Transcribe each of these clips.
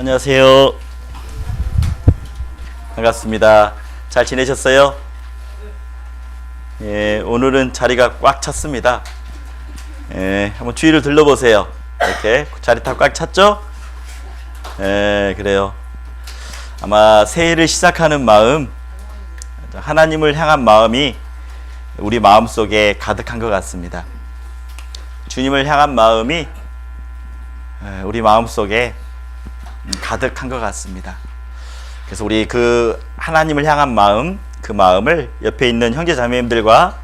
안녕하세요. 반갑습니다. 잘 지내셨어요? 예, 오늘은 자리가 꽉 찼습니다. 예, 한번 주위를 둘러보세요. 이렇게 자리 다 꽉 찼죠? 예, 그래요. 아마 새해를 시작하는 마음, 하나님을 향한 마음이 우리 마음속에 가득한 것 같습니다. 주님을 향한 마음이 우리 마음속에 가득한 것 같습니다. 그래서 우리 그 하나님을 향한 마음, 그 마음을 옆에 있는 형제 자매님들과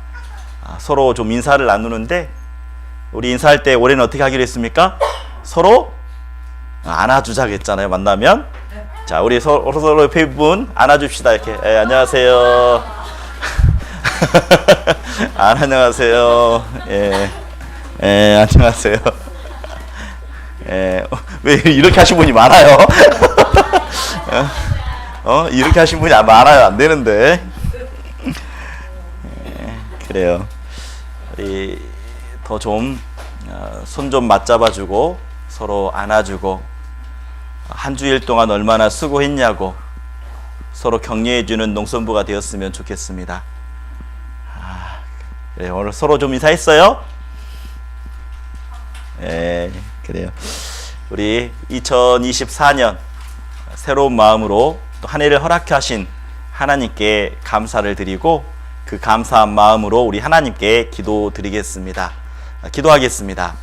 서로 좀 인사를 나누는데, 우리 인사할 때 올해는 어떻게 하기로 했습니까? 서로 안아주자고 했잖아요. 만나면. 자, 우리 서로 옆에 분 안아줍시다. 이렇게. 안녕하세요. 안녕하세요. 안녕하세요. 왜 이렇게 하신 분이 많아요? 이렇게 하신 분이 많아요. 안 되는데. 그래요. 우리 더 좀 손 좀 맞잡아주고 서로 안아주고, 한 주일 동안 얼마나 수고했냐고 서로 격려해주는 농선부가 되었으면 좋겠습니다. 그래요. 오늘 서로 좀 인사했어요? 그래요. 우리 2024년 새로운 마음으로 또 한 해를 허락해 하신 하나님께 감사를 드리고, 그 감사한 마음으로 우리 하나님께 기도드리겠습니다. 기도하겠습니다.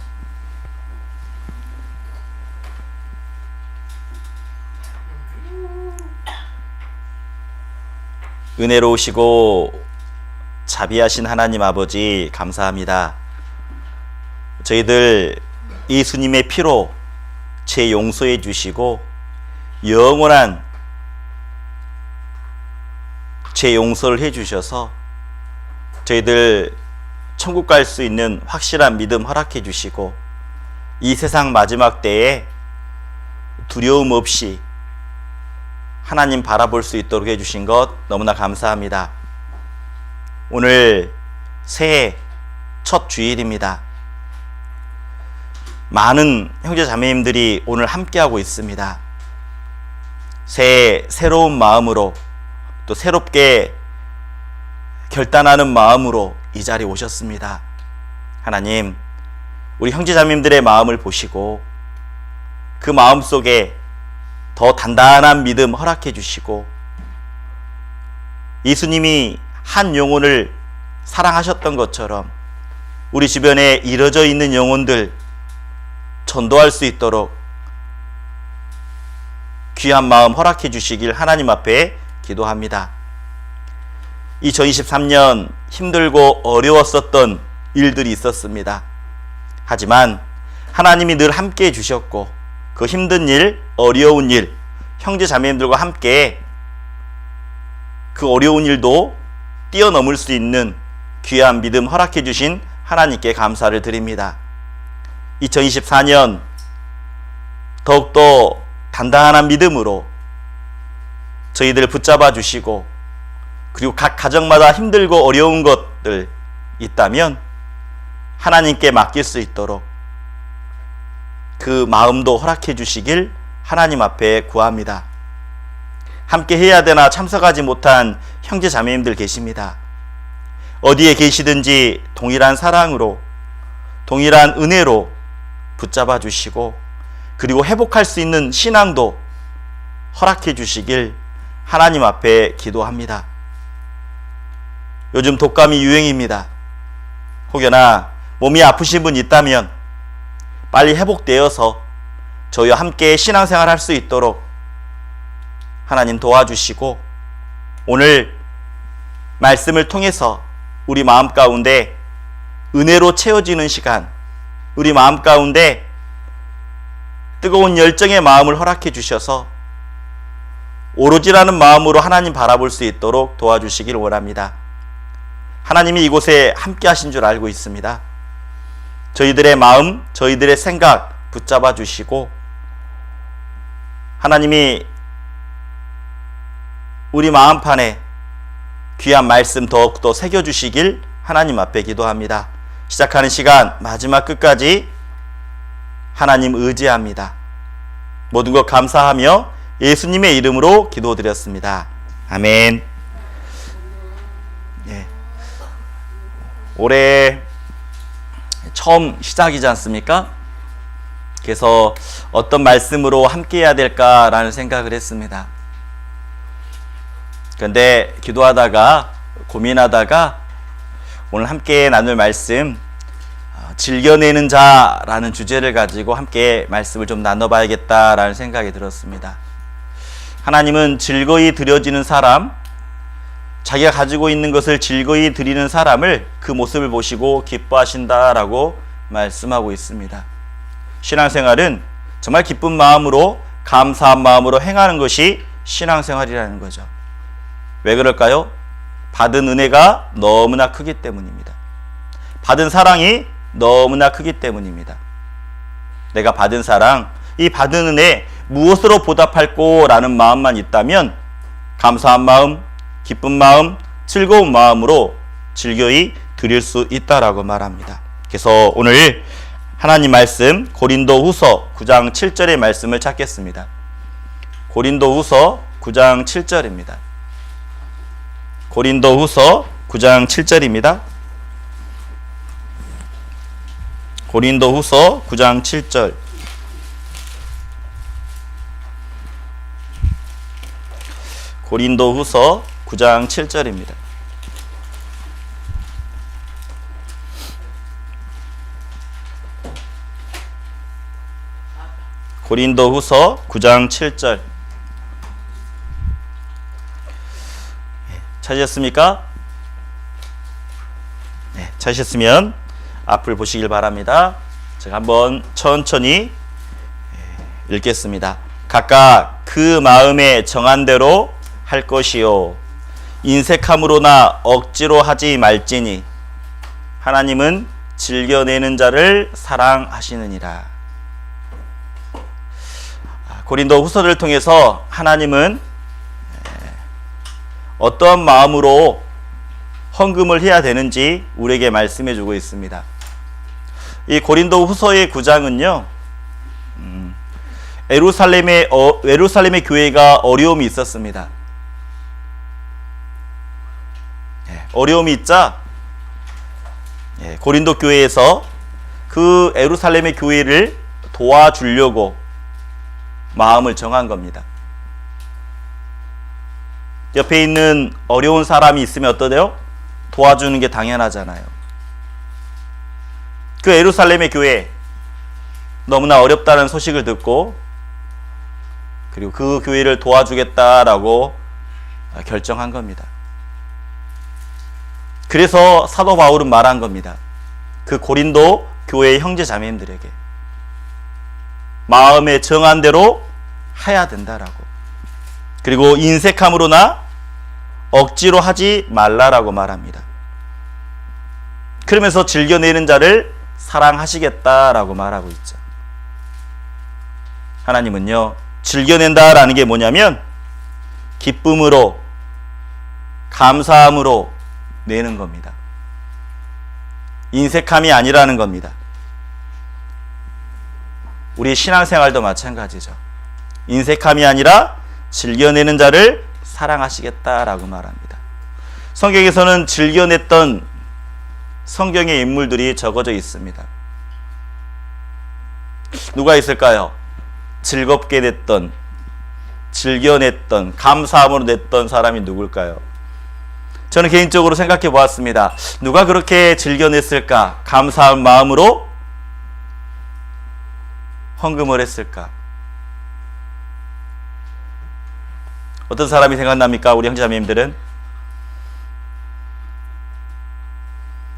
은혜로우시고 자비하신 하나님 아버지, 감사합니다. 저희들 예수님의 피로 죄 용서해 주시고 영원한 죄 용서를 해 주셔서 저희들 천국 갈 수 있는 확실한 믿음 허락해 주시고, 이 세상 마지막 때에 두려움 없이 하나님 바라볼 수 있도록 해 주신 것 너무나 감사합니다. 오늘 새해 첫 주일입니다. 많은 형제 자매님들이 오늘 함께하고 있습니다. 새해 새로운 마음으로, 또 새롭게 결단하는 마음으로 이 자리에 오셨습니다. 하나님, 우리 형제 자매님들의 마음을 보시고 그 마음 속에 더 단단한 믿음 허락해 주시고, 예수님이 한 영혼을 사랑하셨던 것처럼 우리 주변에 이뤄져 있는 영혼들 전도할 수 있도록 귀한 마음 허락해 주시길 하나님 앞에 기도합니다. 2023년 힘들고 어려웠었던 일들이 있었습니다. 하지만 하나님이 늘 함께 해주셨고, 그 힘든 일, 어려운 일, 형제 자매님들과 함께 그 어려운 일도 뛰어넘을 수 있는 귀한 믿음 허락해 주신 하나님께 감사를 드립니다. 2024년 더욱더 단단한 믿음으로 저희들 붙잡아 주시고, 그리고 각 가정마다 힘들고 어려운 것들 있다면 하나님께 맡길 수 있도록 그 마음도 허락해 주시길 하나님 앞에 구합니다. 함께 해야 되나 참석하지 못한 형제 자매님들 계십니다. 어디에 계시든지 동일한 사랑으로, 동일한 은혜로 붙잡아 주시고, 그리고 회복할 수 있는 신앙도 허락해 주시길 하나님 앞에 기도합니다. 요즘 독감이 유행입니다. 혹여나 몸이 아프신 분 있다면 빨리 회복되어서 저희와 함께 신앙생활 할 수 있도록 하나님 도와주시고, 오늘 말씀을 통해서 우리 마음 가운데 은혜로 채워지는 시간, 우리 마음 가운데 뜨거운 열정의 마음을 허락해 주셔서 오로지라는 마음으로 하나님 바라볼 수 있도록 도와주시길 원합니다. 하나님이 이곳에 함께 하신 줄 알고 있습니다. 저희들의 마음, 저희들의 생각 붙잡아 주시고, 하나님이 우리 마음판에 귀한 말씀 더욱더 새겨주시길 하나님 앞에 기도합니다. 시작하는 시간 마지막 끝까지 하나님 의지합니다. 모든 것 감사하며 예수님의 이름으로 기도드렸습니다. 아멘. 예. 올해 처음 시작이지 않습니까? 그래서 어떤 말씀으로 함께 해야 될까라는 생각을 했습니다. 그런데 기도하다가 고민하다가 오늘 함께 나눌 말씀, 즐겨내는 자라는 주제를 가지고 함께 말씀을 좀 나눠봐야겠다라는 생각이 들었습니다. 하나님은 즐거이 드려지는 사람, 자기가 가지고 있는 것을 즐거이 드리는 사람을 그 모습을 보시고 기뻐하신다라고 말씀하고 있습니다. 신앙생활은 정말 기쁜 마음으로, 감사한 마음으로 행하는 것이 신앙생활이라는 거죠. 왜 그럴까요? 받은 은혜가 너무나 크기 때문입니다. 받은 사랑이 너무나 크기 때문입니다. 내가 받은 사랑, 이 받은 은혜 무엇으로 보답할 거라는 마음만 있다면 감사한 마음, 기쁜 마음, 즐거운 마음으로 즐거이 드릴 수 있다라고 말합니다. 그래서 오늘 하나님 말씀 고린도후서 9장 7절의 말씀을 찾겠습니다. 고린도후서 9장 7절입니다. 고린도후서 9장 7절입니다. 고린도후서 9장 7절. 고린도후서 9장 7절입니다. 고린도후서 9장 7절. 찾으셨습니까? 네, 찾으셨으면 앞을 보시길 바랍니다. 제가 한번 천천히 읽겠습니다. 각각 그 마음에 정한 대로 할 것이요 인색함으로나 억지로 하지 말지니 하나님은 즐겨내는 자를 사랑하시느니라. 고린도 후서를 통해서 하나님은 어떠한 마음으로 헌금을 해야 되는지 우리에게 말씀해 주고 있습니다. 이 고린도 후서의 9장은요 예루살렘의 교회가 어려움이 있었습니다. 어려움이 있자 고린도 교회에서 그 예루살렘의 교회를 도와주려고 마음을 정한 겁니다. 옆에 있는 어려운 사람이 있으면 어떠세요? 도와주는 게 당연하잖아요. 그 예루살렘의 교회 너무나 어렵다는 소식을 듣고 그리고 그 교회를 도와주겠다라고 결정한 겁니다. 그래서 사도 바울은 말한 겁니다. 그 고린도 교회의 형제 자매님들에게 마음에 정한 대로 해야 된다라고. 그리고 인색함으로나 억지로 하지 말라라고 말합니다. 그러면서 즐겨내는 자를 사랑하시겠다라고 말하고 있죠. 하나님은요, 즐겨낸다라는 게 뭐냐면 기쁨으로, 감사함으로 내는 겁니다. 인색함이 아니라는 겁니다. 우리 신앙생활도 마찬가지죠. 인색함이 아니라 즐겨내는 자를 사랑하시겠다라고 말합니다. 성경에서는 즐겨냈던 성경의 인물들이 적어져 있습니다. 누가 있을까요? 즐겁게 냈던, 즐겨냈던, 감사함으로 냈던 사람이 누굴까요? 저는 개인적으로 생각해 보았습니다. 누가 그렇게 즐겨냈을까? 감사한 마음으로 헌금을 했을까? 어떤 사람이 생각납니까? 우리 형제자매님들은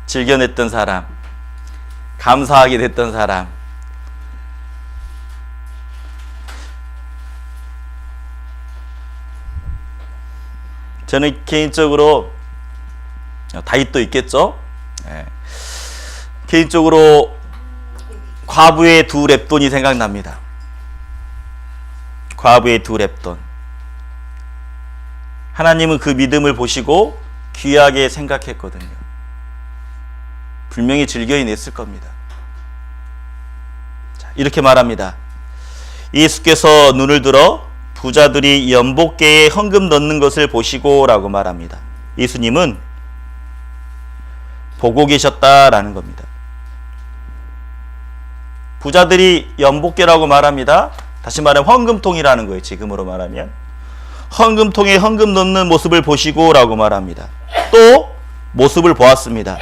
즐겨냈던 사람, 감사하게 됐던 사람. 저는 개인적으로 다윗도 있겠죠. 개인적으로 과부의 두 렙돈이 생각납니다. 과부의 두 렙돈. 하나님은 그 믿음을 보시고 귀하게 생각했거든요. 분명히 즐겨이 냈을 겁니다. 자, 이렇게 말합니다. 예수께서 눈을 들어 부자들이 연복계에 헌금 넣는 것을 보시고 라고 말합니다. 예수님은 보고 계셨다라는 겁니다. 부자들이 연복계라고 말합니다. 다시 말하면 헌금통이라는 거예요. 지금으로 말하면 헌금통에 헌금 넣는 모습을 보시고 라고 말합니다. 또 모습을 보았습니다.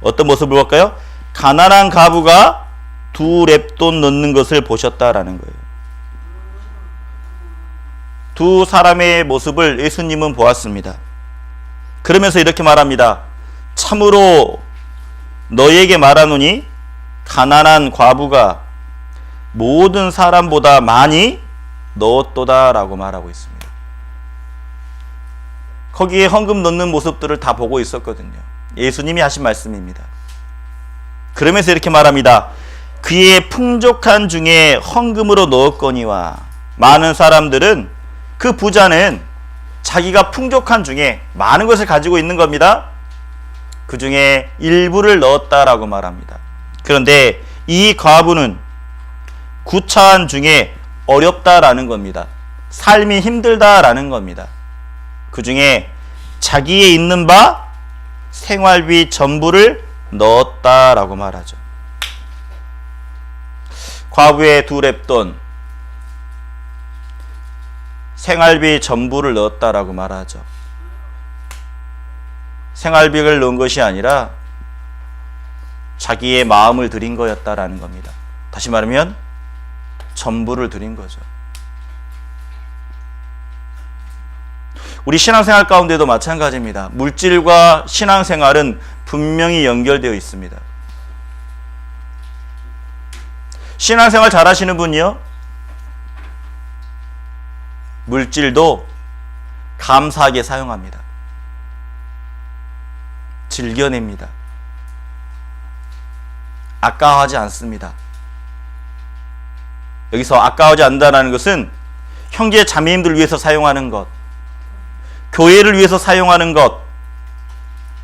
어떤 모습을 볼까요? 가난한 과부가 2렙돈 넣는 것을 보셨다라는 거예요. 두 사람의 모습을 예수님은 보았습니다. 그러면서 이렇게 말합니다. 참으로 너희에게 말하노니 가난한 과부가 모든 사람보다 많이 넣었도다 라고 말하고 있습니다. 거기에 헌금 넣는 모습들을 다 보고 있었거든요. 예수님이 하신 말씀입니다. 그러면서 이렇게 말합니다. 그의 풍족한 중에 헌금으로 넣었거니와. 많은 사람들은, 그 부자는 자기가 풍족한 중에 많은 것을 가지고 있는 겁니다. 그 중에 일부를 넣었다라고 말합니다. 그런데 이 과부는 구차한 중에 어렵다라는 겁니다. 삶이 힘들다라는 겁니다. 그 중에 자기의 있는 바 생활비 전부를 넣었다라고 말하죠. 과부의 2렙돈, 생활비 전부를 넣었다라고 말하죠. 생활비를 넣은 것이 아니라 자기의 마음을 드린 거였다라는 겁니다. 다시 말하면 전부를 드린 거죠. 우리 신앙생활 가운데도 마찬가지입니다. 물질과 신앙생활은 분명히 연결되어 있습니다. 신앙생활 잘 하시는 분이요, 물질도 감사하게 사용합니다. 즐겨냅니다. 아까워하지 않습니다. 여기서 아까워하지 않는다는 것은 형제 자매님들을 위해서 사용하는 것, 교회를 위해서 사용하는 것,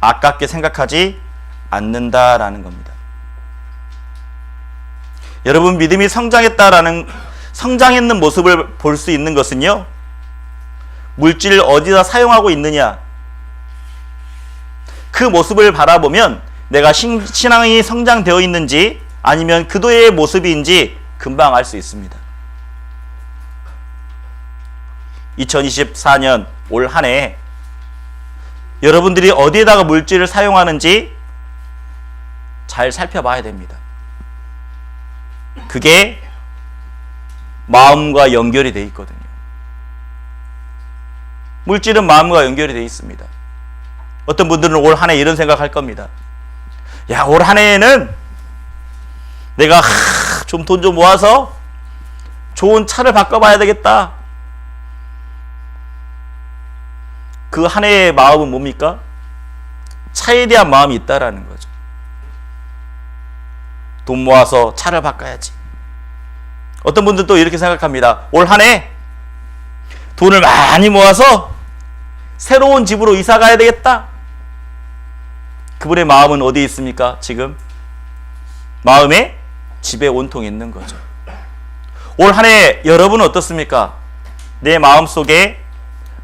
아깝게 생각하지 않는다라는 겁니다. 여러분, 믿음이 성장했는 모습을 볼 수 있는 것은요, 물질을 어디다 사용하고 있느냐, 그 모습을 바라보면 내가 신앙이 성장되어 있는지 아니면 그도의 모습인지 금방 알 수 있습니다. 2024년 올 한 해 여러분들이 어디에다가 물질을 사용하는지 잘 살펴봐야 됩니다. 그게 마음과 연결이 되어 있거든요. 물질은 마음과 연결이 되어 있습니다. 어떤 분들은 올 한 해 이런 생각할 겁니다. 야, 올 한 해에는 내가 좀 돈 좀 모아서 좋은 차를 바꿔봐야 되겠다. 그 한 해의 마음은 뭡니까? 차에 대한 마음이 있다라는 거죠. 돈 모아서 차를 바꿔야지. 어떤 분들은 또 이렇게 생각합니다. 올 한 해 돈을 많이 모아서 새로운 집으로 이사 가야 되겠다. 그분의 마음은 어디에 있습니까? 지금 마음에 집에 온통 있는 거죠. 올 한 해 여러분은 어떻습니까? 내 마음속에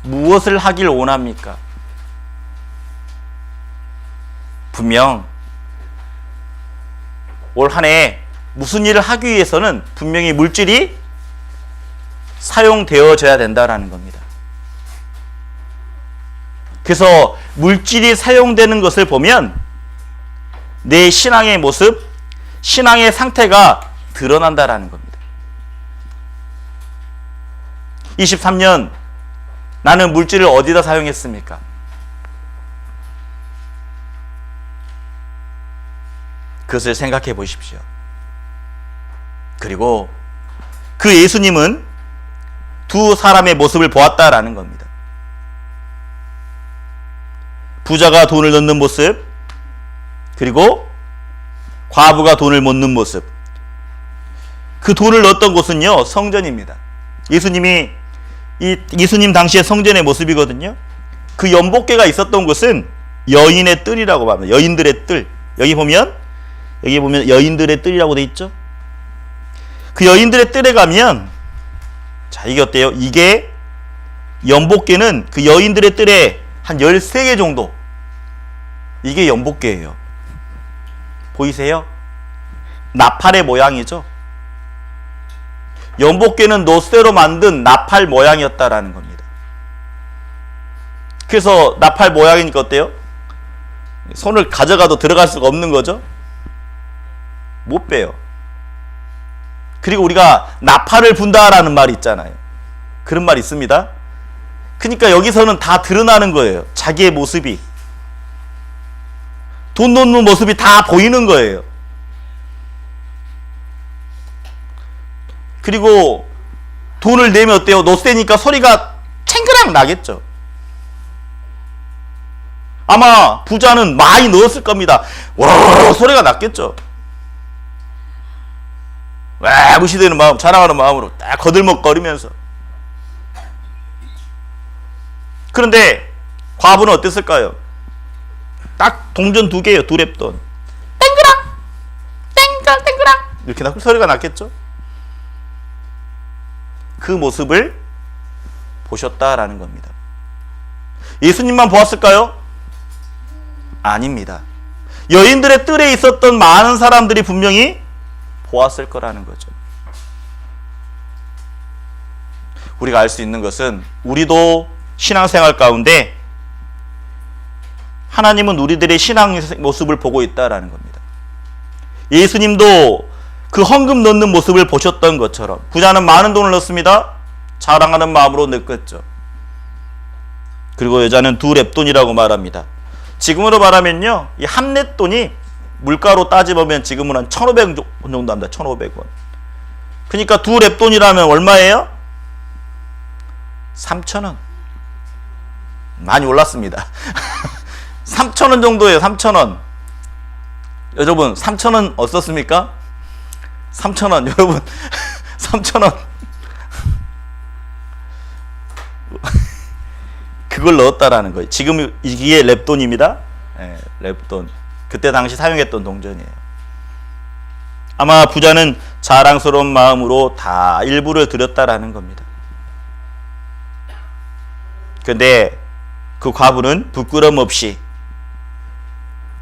무엇을 하길 원합니까? 분명 올 한 해 무슨 일을 하기 위해서는 분명히 물질이 사용되어져야 된다라는 겁니다. 그래서 물질이 사용되는 것을 보면 내 신앙의 모습, 신앙의 상태가 드러난다라는 겁니다. 23년 나는 물질을 어디다 사용했습니까? 그것을 생각해 보십시오. 그리고 그 예수님은 두 사람의 모습을 보았다라는 겁니다. 부자가 돈을 넣는 모습, 그리고 과부가 돈을 못 넣는 모습. 그 돈을 넣었던 곳은요, 성전입니다. 예수님 당시의 성전의 모습이거든요. 그 연복궤가 있었던 곳은 여인의 뜰이라고 합니다. 여인들의 뜰. 여기 보면 여인들의 뜰이라고 돼 있죠. 그 여인들의 뜰에 가면, 자, 이게 어때요? 이게 연복계는 그 여인들의 뜰에 한 13개 정도, 이게 연복계예요. 보이세요? 나팔의 모양이죠. 연복계는 노쇠로 만든 나팔 모양이었다라는 겁니다. 그래서 나팔 모양이니까 어때요? 손을 가져가도 들어갈 수가 없는 거죠. 못 빼요. 그리고 우리가 나팔을 분다라는 말이 있잖아요. 그런 말이 있습니다. 그러니까 여기서는 다 드러나는 거예요. 자기의 모습이. 돈 놓는 모습이 다 보이는 거예요. 그리고 돈을 내면 어때요? 노쇠니까 소리가 챙그랑 나겠죠. 아마 부자는 많이 넣었을 겁니다. 와, 소리가 났겠죠. 와, 무시되는 마음, 자랑하는 마음으로 딱 거들먹거리면서. 그런데 과부는 어땠을까요? 딱 동전 2개예요. 2랩돈. 땡그랑! 땡그랑! 이렇게 소리가 났겠죠? 그 모습을 보셨다라는 겁니다. 예수님만 보았을까요? 아닙니다. 여인들의 뜰에 있었던 많은 사람들이 분명히 보았을 거라는 거죠. 우리가 알 수 있는 것은 우리도 신앙생활 가운데 하나님은 우리들의 신앙 모습을 보고 있다라는 겁니다. 예수님도 그 헌금 넣는 모습을 보셨던 것처럼 부자는 많은 돈을 넣습니다. 자랑하는 마음으로 넣겠죠. 그리고 여자는 2랩돈이라고 말합니다. 지금으로 말하면요, 이 한 랩돈이 물가로 따지면 지금은 한 1,500원 정도 합니다. 1,500원. 그러니까 2랩돈이라면 얼마예요? 3,000원. 많이 올랐습니다. 3,000원 정도예요. 3,000원. 여러분, 3,000원 어떻습니까? 3,000원. 여러분, 3,000원. 그걸 넣었다라는 거예요. 지금 이게 랩돈입니다. 네, 랩돈. 그때 당시 사용했던 동전이에요. 아마 부자는 자랑스러운 마음으로 다 일부를 드렸다라는 겁니다. 그런데 그 과부는 부끄럼 없이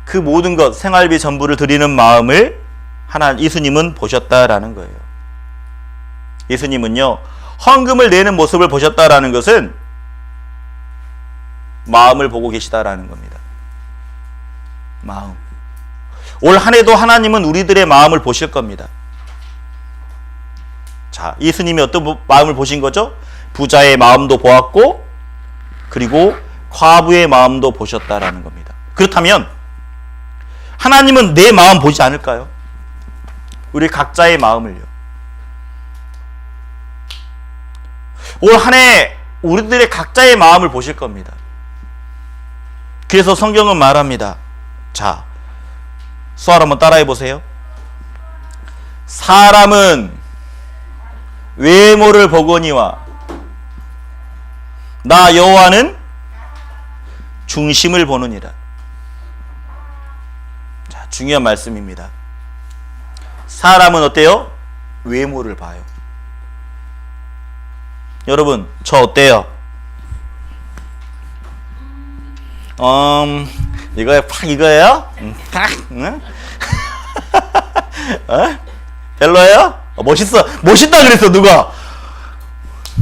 그 모든 것, 생활비 전부를 드리는 마음을 예수님은 보셨다라는 거예요. 예수님은요, 헌금을 내는 모습을 보셨다라는 것은 마음을 보고 계시다라는 겁니다. 마음. 올 한 해도 하나님은 우리들의 마음을 보실 겁니다. 자, 예수님이 어떤 마음을 보신 거죠? 부자의 마음도 보았고, 그리고 과부의 마음도 보셨다라는 겁니다. 그렇다면 하나님은 내 마음 보지 않을까요? 우리 각자의 마음을요. 올 한 해 우리들의 각자의 마음을 보실 겁니다. 그래서 성경은 말합니다. 자, 수아를 한번 따라해 보세요. 사람은 외모를 보거니와 나 여호와는 중심을 보느니라. 자, 중요한 말씀입니다. 사람은 어때요? 외모를 봐요. 여러분, 저 어때요? 이거예요? 응? 별로예요? 멋있다 그랬어, 누가?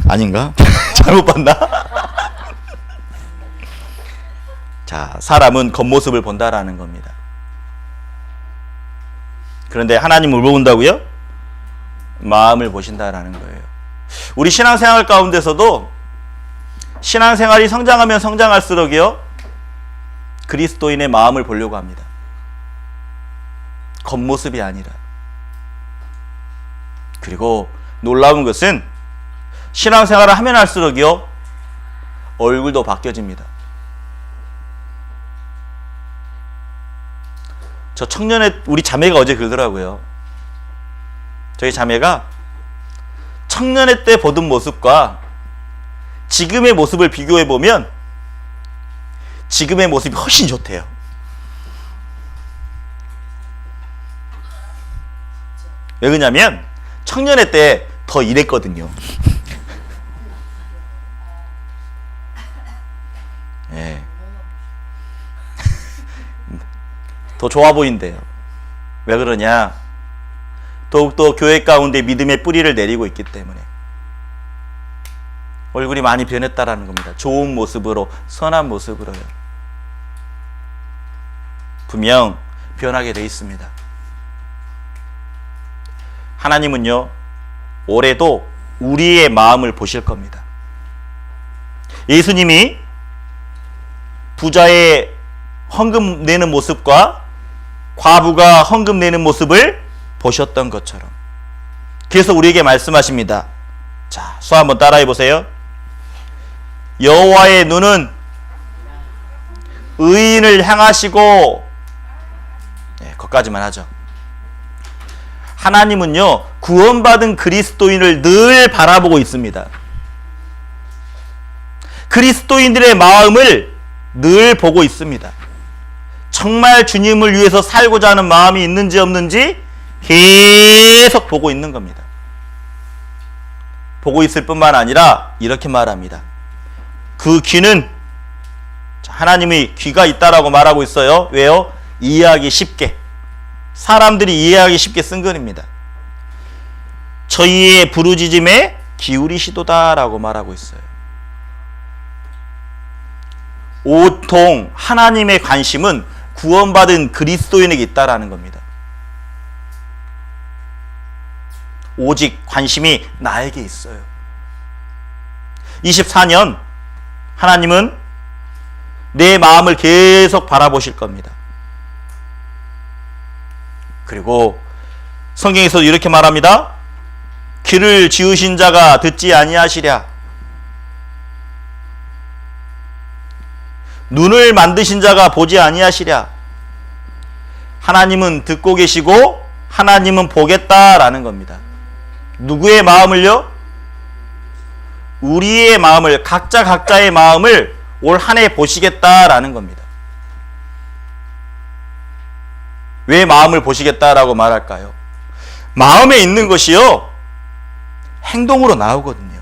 아닌가? 잘못 봤나? 자, 사람은 겉모습을 본다라는 겁니다. 그런데 하나님을 뭘 본다고요? 마음을 보신다라는 거예요. 우리 신앙생활 가운데서도 신앙생활이 성장하면 성장할수록요, 그리스도인의 마음을 보려고 합니다. 겉모습이 아니라. 그리고 놀라운 것은 신앙생활을 하면 할수록요, 얼굴도 바뀌어집니다. 저 청년의 우리 자매가 어제 그러더라고요. 저희 자매가 청년회 때 보던 모습과 지금의 모습을 비교해 보면 지금의 모습이 훨씬 좋대요. 왜 그러냐면 청년회 때 더 이랬거든요. 예. 더 좋아 보인대요. 왜 그러냐? 더욱더 교회 가운데 믿음의 뿌리를 내리고 있기 때문에 얼굴이 많이 변했다라는 겁니다. 좋은 모습으로, 선한 모습으로요. 분명 변하게 돼 있습니다. 하나님은요, 올해도 우리의 마음을 보실 겁니다. 예수님이 부자의 헌금 내는 모습과 과부가 헌금 내는 모습을 보셨던 것처럼, 그래서 우리에게 말씀하십니다. 자, 수 한번 따라해 보세요. 여호와의 눈은 의인을 향하시고, 네, 거기까지만 하죠. 하나님은요, 구원받은 그리스도인을 늘 바라보고 있습니다. 그리스도인들의 마음을 늘 보고 있습니다. 정말 주님을 위해서 살고자 하는 마음이 있는지 없는지 계속 보고 있는 겁니다. 보고 있을 뿐만 아니라 이렇게 말합니다. 그 귀는, 하나님이 귀가 있다라고 말하고 있어요. 왜요? 이해하기 쉽게, 사람들이 이해하기 쉽게 쓴 글입니다. 저희의 부르짖음에 기울이시도다라고 말하고 있어요. 온통 하나님의 관심은 구원받은 그리스도인에게 있다라는 겁니다. 오직 관심이 나에게 있어요. 24년 하나님은 내 마음을 계속 바라보실 겁니다. 그리고 성경에서도 이렇게 말합니다. 귀를 지으신 자가 듣지 아니하시랴. 눈을 만드신 자가 보지 아니하시랴. 하나님은 듣고 계시고 하나님은 보겠다라는 겁니다. 누구의 마음을요? 우리의 마음을, 각자의 마음을 올 한 해 보시겠다라는 겁니다. 왜 마음을 보시겠다라고 말할까요? 마음에 있는 것이요, 행동으로 나오거든요.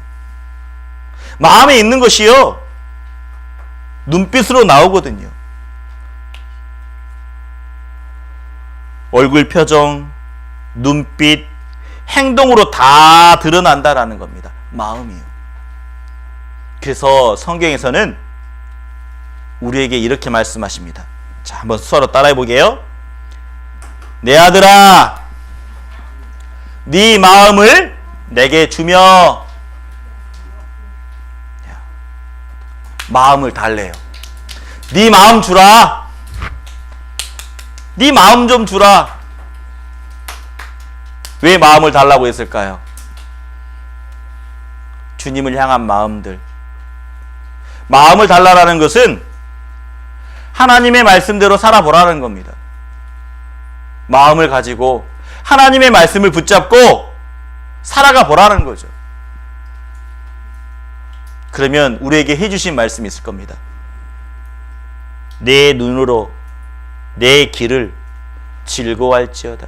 마음에 있는 것이요, 눈빛으로 나오거든요. 얼굴 표정, 눈빛, 행동으로 다 드러난다라는 겁니다. 마음이요. 그래서 성경에서는 우리에게 이렇게 말씀하십니다. 자, 한번 서로 따라해 보게요. 내 아들아, 네 마음을 내게 주며. 마음을 달래요. 네 마음 주라. 네 마음 좀 주라. 왜 마음을 달라고 했을까요? 주님을 향한 마음들. 마음을 달라라는 것은 하나님의 말씀대로 살아보라는 겁니다. 마음을 가지고 하나님의 말씀을 붙잡고 살아가 보라는 거죠. 그러면 우리에게 해주신 말씀이 있을 겁니다. 내 눈으로 내 길을 즐거워할지어다.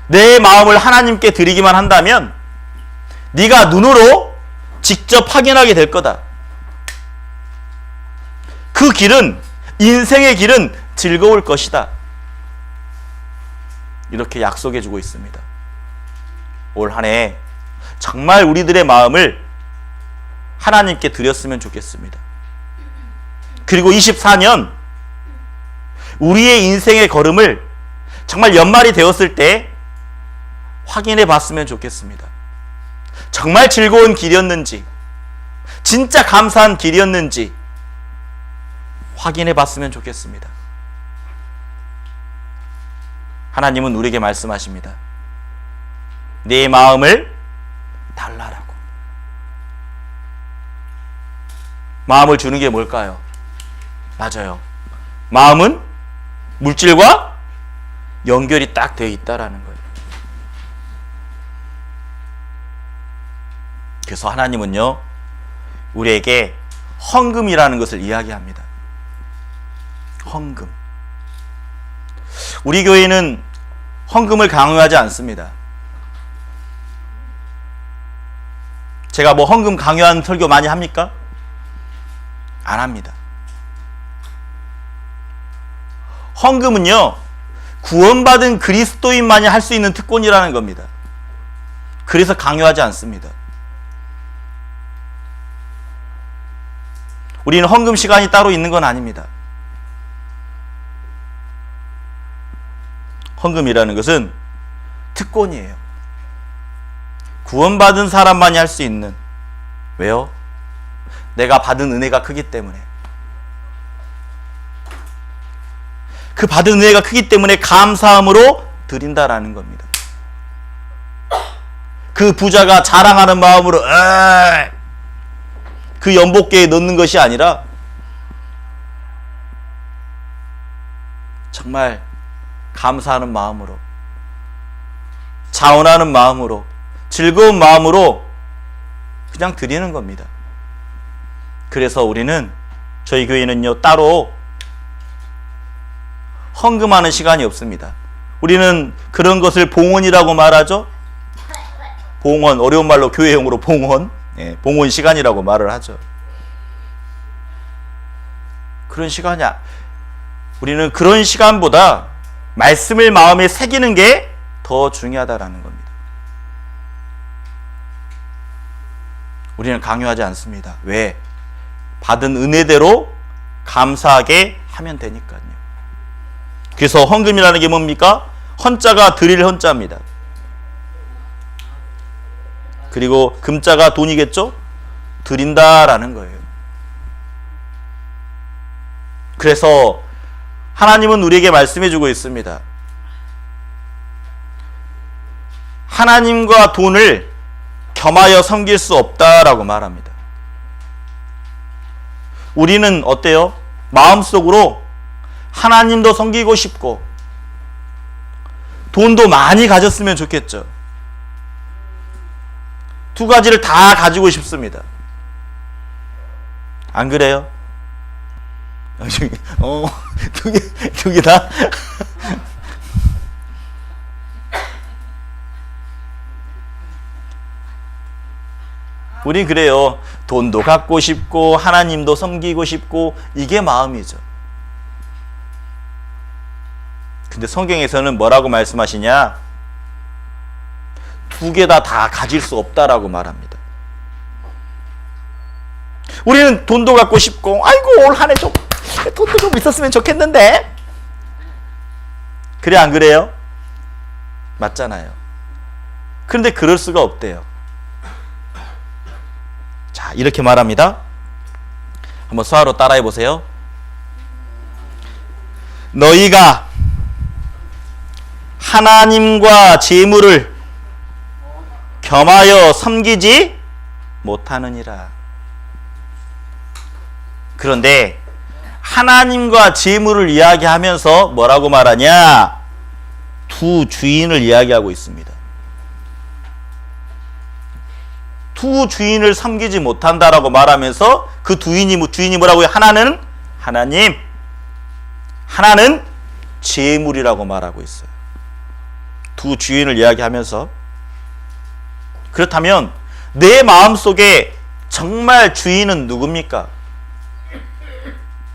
내 마음을 하나님께 드리기만 한다면 네가 눈으로 직접 확인하게 될 거다. 그 길은, 인생의 길은 즐거울 것이다. 이렇게 약속해 주고 있습니다. 올 한 해 정말 우리들의 마음을 하나님께 드렸으면 좋겠습니다. 그리고 24년 우리의 인생의 걸음을 정말 연말이 되었을 때 확인해 봤으면 좋겠습니다. 정말 즐거운 길이었는지, 진짜 감사한 길이었는지 확인해 봤으면 좋겠습니다. 하나님은 우리에게 말씀하십니다. 내 마음을 달라라고. 마음을 주는 게 뭘까요? 맞아요. 마음은 물질과 연결이 딱 되어 있다라는 거예요. 그래서 하나님은요, 우리에게 헌금이라는 것을 이야기합니다. 헌금. 우리 교회는 헌금을 강요하지 않습니다. 제가 뭐 헌금 강요하는 설교 많이 합니까? 안 합니다. 헌금은요, 구원받은 그리스도인만이 할 수 있는 특권이라는 겁니다. 그래서 강요하지 않습니다. 우리는 헌금 시간이 따로 있는 건 아닙니다. 헌금이라는 것은 특권이에요. 구원받은 사람만이 할 수 있는. 왜요? 내가 받은 은혜가 크기 때문에. 그 받은 은혜가 크기 때문에 감사함으로 드린다라는 겁니다. 그 부자가 자랑하는 마음으로 그 연복계에 넣는 것이 아니라 정말 감사하는 마음으로, 자원하는 마음으로, 즐거운 마음으로 그냥 드리는 겁니다. 그래서 우리는, 저희 교회는요, 따로 헌금하는 시간이 없습니다. 우리는 그런 것을 봉헌이라고 말하죠. 봉헌, 어려운 말로 교회용으로 봉헌, 봉헌 시간이라고 말을 하죠. 그런 시간이야. 우리는 그런 시간보다 말씀을 마음에 새기는 게 더 중요하다라는 겁니다. 우리는 강요하지 않습니다. 왜? 받은 은혜대로 감사하게 하면 되니까요. 그래서 헌금이라는 게 뭡니까? 헌자가 드릴 헌자입니다. 그리고 금자가 돈이겠죠? 드린다라는 거예요. 그래서 하나님은 우리에게 말씀해 주고 있습니다. 하나님과 돈을 겸하여 섬길 수 없다라고 말합니다. 우리는 어때요? 마음속으로 하나님도 섬기고 싶고 돈도 많이 가졌으면 좋겠죠. 두 가지를 다 가지고 싶습니다. 안 그래요? 두 개 다? 우린 그래요. 돈도 갖고 싶고 하나님도 섬기고 싶고 이게 마음이죠. 근데 성경에서는 뭐라고 말씀하시냐? 두 개 다 가질 수 없다라고 말합니다. 우리는 돈도 갖고 싶고 아이고 올 한 해 좀 돈도 좀 있었으면 좋겠는데. 그래 안 그래요? 맞잖아요. 그런데 그럴 수가 없대요. 자, 이렇게 말합니다. 한번 수화로 따라해 보세요. 너희가 하나님과 재물을 겸하여 섬기지 못하느니라. 그런데 하나님과 재물을 이야기하면서 뭐라고 말하냐? 두 주인을 이야기하고 있습니다. 두 주인을 섬기지 못한다라고 말하면서 그 주인이 뭐라고요? 하나는 하나님, 하나는 재물이라고 말하고 있어요. 두 주인을 이야기하면서. 그렇다면 내 마음속에 정말 주인은 누굽니까?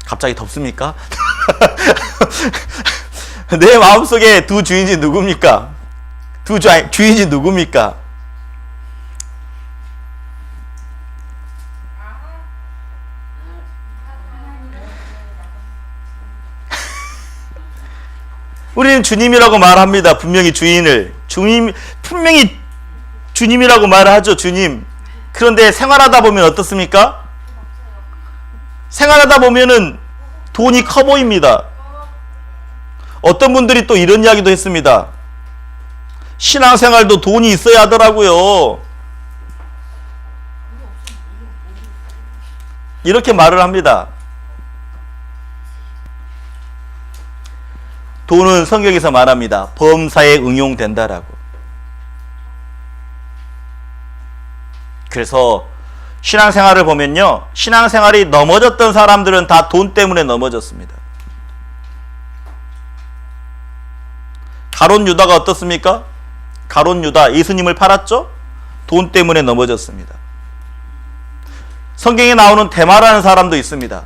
갑자기 덥습니까? 내 마음속에 두 주인이 누굽니까? 두 주인이 누굽니까? 우리는 주님이라고 말합니다. 분명히 주인을. 분명히 주님이라고 말을 하죠. 주님. 그런데 생활하다 보면 어떻습니까? 생활하다 보면은 돈이 커 보입니다. 어떤 분들이 또 이런 이야기도 했습니다. 신앙생활도 돈이 있어야 하더라고요. 이렇게 말을 합니다. 돈은 성경에서 말합니다. 범사에 응용된다라고. 그래서 신앙생활을 보면요, 신앙생활이 넘어졌던 사람들은 다 돈 때문에 넘어졌습니다. 가룟 유다가 어떻습니까? 가룟 유다, 예수님을 팔았죠? 돈 때문에 넘어졌습니다. 성경에 나오는 데마라는 사람도 있습니다.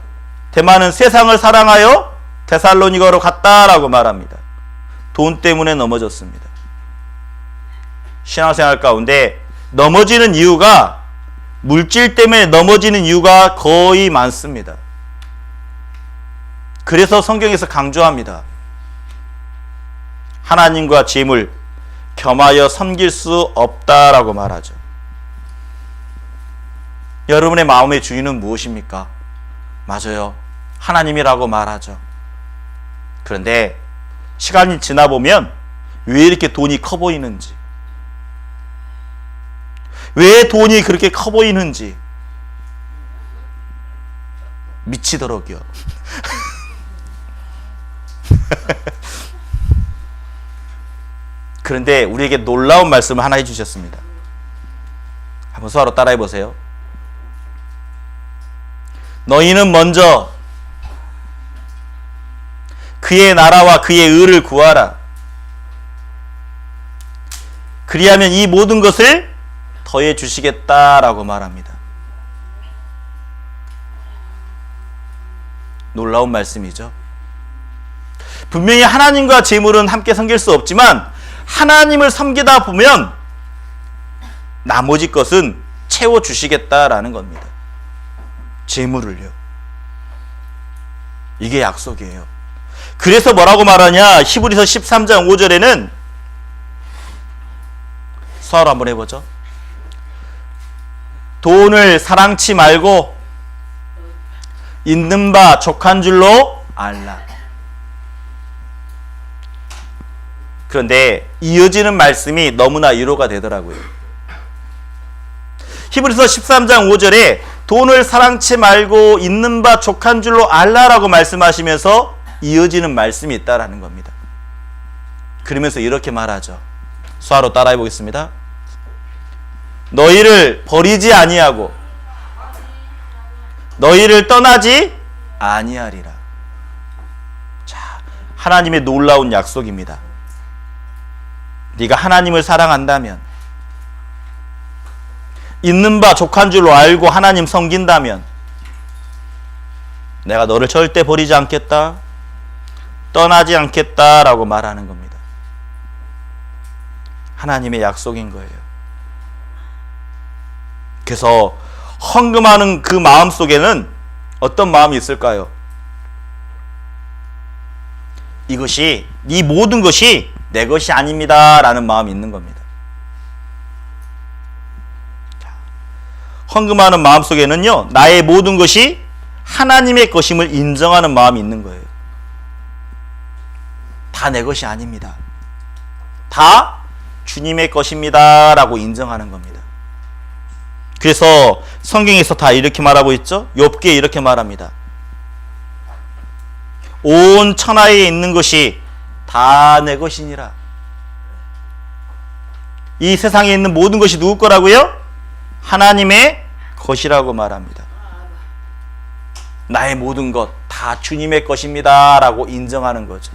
데마는 세상을 사랑하여 데살로니가로 갔다라고 말합니다. 돈 때문에 넘어졌습니다. 신앙생활 가운데 넘어지는 이유가, 물질 때문에 넘어지는 이유가 거의 많습니다. 그래서 성경에서 강조합니다. 하나님과 재물 겸하여 섬길 수 없다라고 말하죠. 여러분의 마음의 주인은 무엇입니까? 맞아요. 하나님이라고 말하죠. 그런데 시간이 지나보면 왜 이렇게 돈이 커 보이는지, 왜 돈이 그렇게 커 보이는지 미치도록이요. 그런데 우리에게 놀라운 말씀을 하나 해주셨습니다. 한번 서로 따라해 보세요. 너희는 먼저 그의 나라와 그의 의를 구하라. 그리하면 이 모든 것을 더해 주시겠다라고 말합니다. 놀라운 말씀이죠. 분명히 하나님과 재물은 함께 섬길 수 없지만 하나님을 섬기다 보면 나머지 것은 채워주시겠다라는 겁니다. 재물을요. 이게 약속이에요. 그래서 뭐라고 말하냐? 히브리서 13장 5절에는 서로 한번 해보죠. 돈을 사랑치 말고 있는 바 족한 줄로 알라. 그런데 이어지는 말씀이 너무나 위로가 되더라고요. 히브리서 13장 5절에 돈을 사랑치 말고 있는 바 족한 줄로 알라라고 말씀하시면서 이어지는 말씀이 있다라는 겁니다. 그러면서 이렇게 말하죠. 수화로 따라해 보겠습니다. 너희를 버리지 아니하고 너희를 떠나지 아니하리라. 자, 하나님의 놀라운 약속입니다. 네가 하나님을 사랑한다면, 있는 바 족한 줄로 알고 하나님 섬긴다면 내가 너를 절대 버리지 않겠다, 떠나지 않겠다라고 말하는 겁니다. 하나님의 약속인 거예요. 그래서 헌금하는 그 마음 속에는 어떤 마음이 있을까요? 이것이, 이 모든 것이 내 것이 아닙니다 라는 마음이 있는 겁니다. 헌금하는 마음 속에는요, 나의 모든 것이 하나님의 것임을 인정하는 마음이 있는 거예요. 다 내 것이 아닙니다. 다 주님의 것입니다 라고 인정하는 겁니다. 그래서 성경에서 다 이렇게 말하고 있죠. 욥기에 이렇게 말합니다. 온 천하에 있는 것이 다 내 것이니라. 이 세상에 있는 모든 것이 누구 거라고요? 하나님의 것이라고 말합니다. 나의 모든 것 다 주님의 것입니다 라고 인정하는 거죠.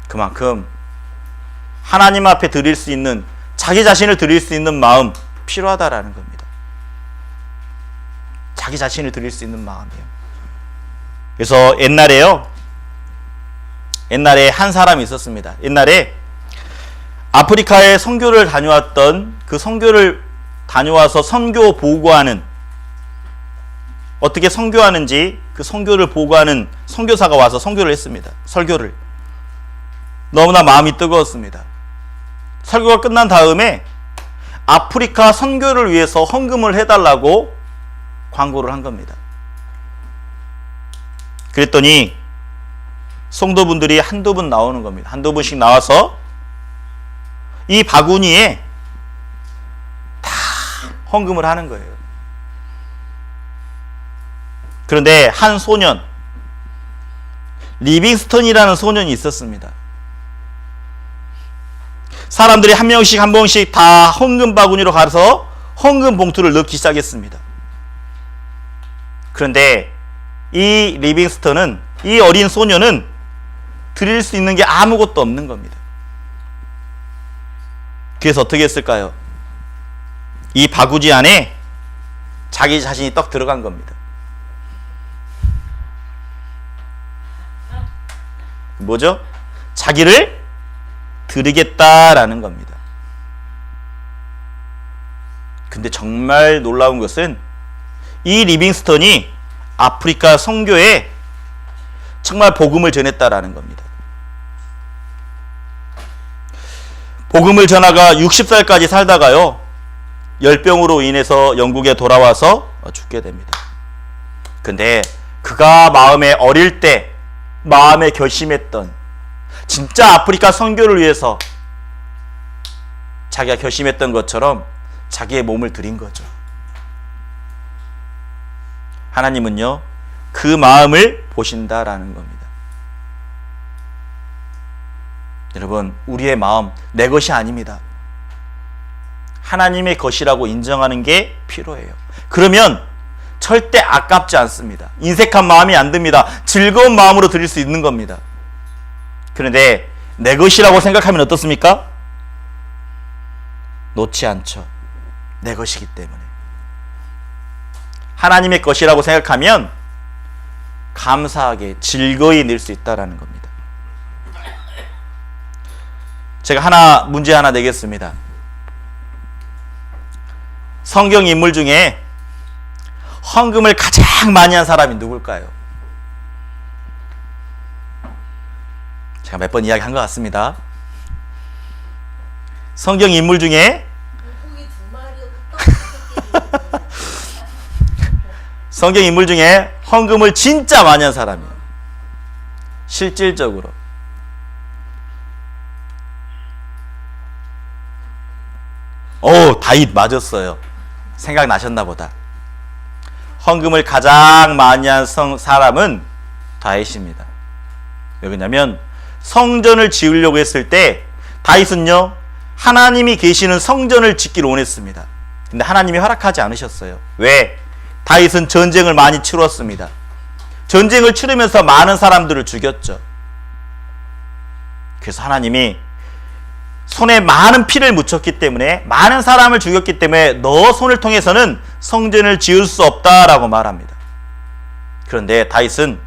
그만큼 하나님 앞에 드릴 수 있는, 자기 자신을 드릴 수 있는 마음 필요하다라는 겁니다. 자기 자신을 드릴 수 있는 마음이에요. 그래서 옛날에 한 사람이 있었습니다. 옛날에 아프리카에 선교를 다녀왔던, 그 선교를 다녀와서 선교 보고하는, 어떻게 선교하는지 그 선교를 보고하는 선교사가 와서 선교를 했습니다. 설교를. 너무나 마음이 뜨거웠습니다. 설교가 끝난 다음에 아프리카 선교를 위해서 헌금을 해달라고 광고를 한 겁니다. 그랬더니 성도분들이 한두 분 나오는 겁니다. 한두 분씩 나와서 이 바구니에 다 헌금을 하는 거예요. 그런데 한 소년, 리빙스턴이라는 소년이 있었습니다. 사람들이 한 명씩 한 번씩 다 헌금 바구니로 가서 헌금 봉투를 넣기 시작했습니다. 그런데 이 리빙스턴은, 이 어린 소년은 드릴 수 있는 게 아무것도 없는 겁니다. 그래서 어떻게 했을까요? 이 바구지 안에 자기 자신이 떡 들어간 겁니다. 뭐죠? 자기를 드리겠다라는 겁니다. 근데 정말 놀라운 것은 이 리빙스턴이 아프리카 선교에 정말 복음을 전했다라는 겁니다. 복음을 전하가 60살까지 살다가요, 열병으로 인해서 영국에 돌아와서 죽게 됩니다. 근데 그가 마음에 어릴 때 마음에 결심했던 진짜 아프리카 선교를 위해서 자기가 결심했던 것처럼 자기의 몸을 드린 거죠. 하나님은요, 그 마음을 보신다라는 겁니다. 여러분, 우리의 마음 내 것이 아닙니다. 하나님의 것이라고 인정하는 게 필요해요. 그러면 절대 아깝지 않습니다. 인색한 마음이 안 듭니다. 즐거운 마음으로 드릴 수 있는 겁니다. 그런데 내 것이라고 생각하면 어떻습니까? 놓지 않죠. 내 것이기 때문에. 하나님의 것이라고 생각하면 감사하게 즐거이 낼 수 있다는 겁니다. 제가 문제 하나 내겠습니다. 성경 인물 중에 헌금을 가장 많이 한 사람이 누굴까요? 제가 몇 번 이야기한 것 같습니다. 성경 인물 중에 성경 인물 중에 헌금을 진짜 많이 한 사람이에요. 실질적으로. 다윗 맞았어요. 생각나셨나 보다. 헌금을 가장 많이 한 사람은 다윗입니다. 왜 그러냐면 성전을 지으려고 했을 때 다윗은요, 하나님이 계시는 성전을 짓기를 원했습니다. 근데 하나님이 허락하지 않으셨어요. 왜? 다윗은 전쟁을 많이 치렀습니다. 전쟁을 치르면서 많은 사람들을 죽였죠. 그래서 하나님이 손에 많은 피를 묻혔기 때문에, 많은 사람을 죽였기 때문에 너 손을 통해서는 성전을 지을 수 없다라고 말합니다. 그런데 다윗은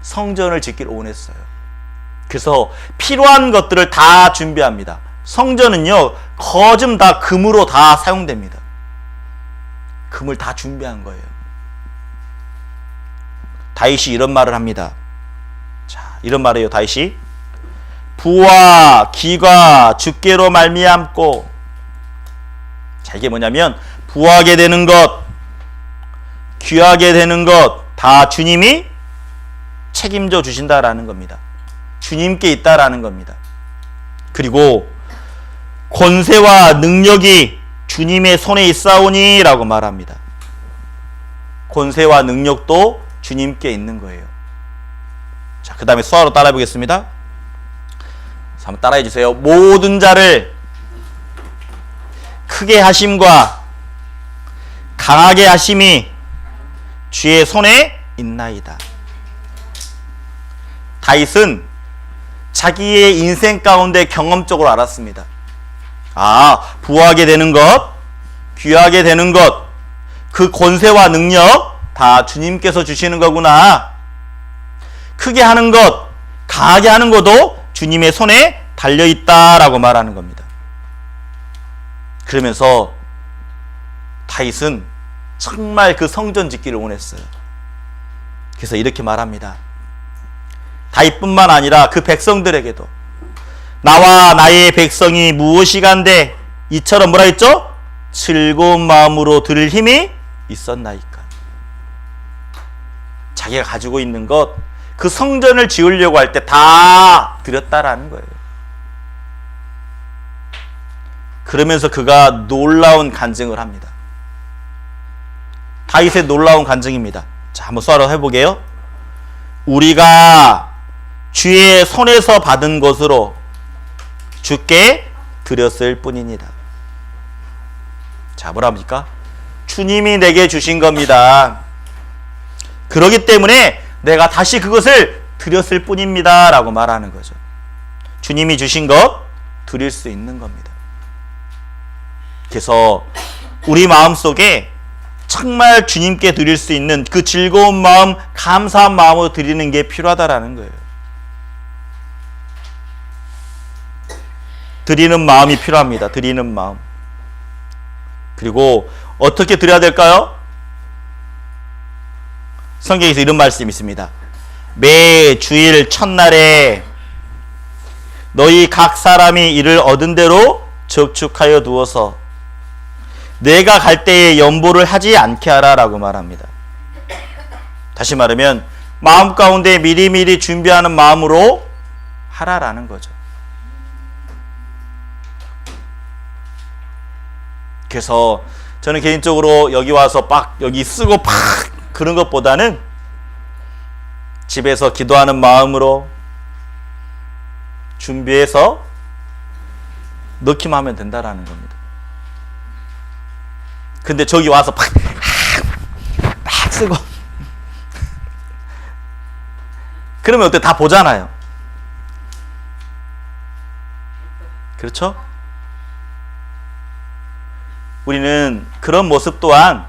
성전을 짓기를 원했어요. 그래서 필요한 것들을 다 준비합니다. 성전은요, 거즘 다 금으로 다 사용됩니다. 금을 다 준비한 거예요. 다윗이 이런 말을 합니다. 자, 이런 말을 해요. 다윗이 부와 기가 주께로 말미암고. 자, 이게 뭐냐면 부하게 되는 것, 귀하게 되는 것 다 주님이 책임져 주신다라는 겁니다. 주님께 있다라는 겁니다. 그리고 권세와 능력이 주님의 손에 있사오니 라고 말합니다. 권세와 능력도 주님께 있는 거예요. 자, 그 다음에 수화로 따라해 보겠습니다. 한번 따라해 주세요. 모든 자를 크게 하심과 강하게 하심이 주의 손에 있나이다. 다윗은 자기의 인생 가운데 경험적으로 알았습니다. 부하게 되는 것, 귀하게 되는 것, 그 권세와 능력 다 주님께서 주시는 거구나. 크게 하는 것, 강하게 하는 것도 주님의 손에 달려있다라고 말하는 겁니다. 그러면서 다윗은 정말 그 성전 짓기를 원했어요. 그래서 이렇게 말합니다. 다윗뿐만 아니라 그 백성들에게도 나와 나의 백성이 무엇이간데 이처럼 뭐라 했죠? 즐거운 마음으로 드릴 힘이 있었나이까. 자기가 가지고 있는 것, 그 성전을 지으려고 할 때 다 드렸다라는 거예요. 그러면서 그가 놀라운 간증을 합니다. 다윗의 놀라운 간증입니다. 자, 한번 수화로 해보게요. 우리가 주의 손에서 받은 것으로 주께 드렸을 뿐이니라. 자, 뭐라 합니까? 주님이 내게 주신 겁니다. 그렇기 때문에 내가 다시 그것을 드렸을 뿐입니다 라고 말하는 거죠. 주님이 주신 것 드릴 수 있는 겁니다. 그래서 우리 마음속에 정말 주님께 드릴 수 있는 그 즐거운 마음, 감사한 마음으로 드리는 게 필요하다라는 거예요. 드리는 마음이 필요합니다. 드리는 마음. 그리고 어떻게 드려야 될까요? 성경에서 이런 말씀이 있습니다. 매 주일 첫날에 너희 각 사람이 이를 얻은 대로 저축하여 두어서 내가 갈 때에 연보를 하지 않게 하라 라고 말합니다. 다시 말하면 마음 가운데 미리미리 준비하는 마음으로 하라라는 거죠. 그래서 저는 개인적으로 여기 와서 막 여기 쓰고 팍 그런 것보다는 집에서 기도하는 마음으로 준비해서 넣기만 하면 된다라는 겁니다. 근데 저기 와서 팍 쓰고 그러면 어때? 다 보잖아요. 그렇죠? 우리는 그런 모습 또한